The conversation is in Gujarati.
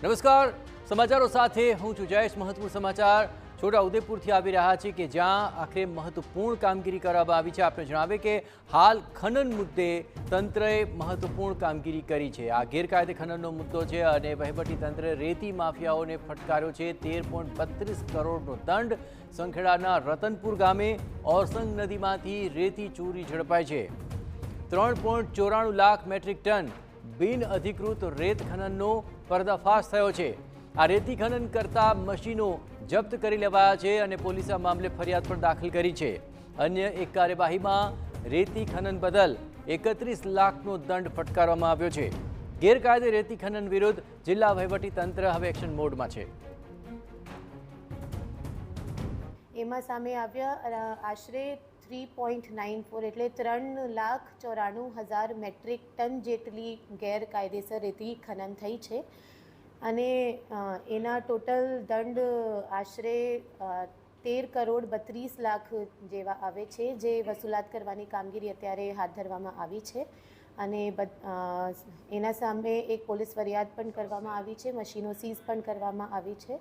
નમસ્કાર, સમાચારો સાથે હું છું જયેશ। મહત્વપૂર્ણ સમાચાર છોટાઉદેપુરથી આવી રહ્યા છે કે જ્યાં આખરે મહત્વપૂર્ણ કામગીરી કરવામાં આવી છે। આપણે જણાવીએ કે હાલ ખનન મુદ્દે તંત્રએ મહત્વપૂર્ણ કામગીરી કરી છે। આ ગેરકાયદે ખનનનો મુદ્દો છે અને વહીવટી તંત્રે રેતી માફિયાઓને ફટકાર્યો છે। 13.32 કરોડનો દંડ। સંખેડાના રતનપુર ગામે ઓરસંગ નદીમાંથી રેતી ચોરી ઝડપાઈ છે। 3.94 લાખ મેટ્રિક ટન બિન અધિકૃત રેત ખનનનો પર્દાફાશ થયો છે। આ રેતી ખનન કરતા મશીનો જપ્ત કરી લેવાયા છે અને પોલીસે આ મામલે ફરિયાદ પણ દાખલ કરી છે। અન્ય એક કાર્યવાહીમાં રેતી ખનન બદલ 31 લાખનો દંડ ફટકારવામાં આવ્યો છે। ગેરકાયદે રેતી ખનન વિરુદ્ધ જિલ્લા વહીવટી તંત્ર હવે એક્શન મોડમાં છે। એમાં સામે આવ્યા આશરે 3.94 એટલે 3,94,000 મેટ્રિક ટન જેટલી ગેરકાયદેસર રેતી ખનન થઈ છે અને એના ટોટલ દંડ આશરે 13 કરોડ 32 લાખ જેવા આવે છે, જે વસૂલાત કરવાની કામગીરી અત્યારે હાથ ધરવામાં આવી છે અને એના સામે એક પોલીસ ફરિયાદ પણ કરવામાં આવી છે, મશીનો સીઝ પણ કરવામાં આવી છે।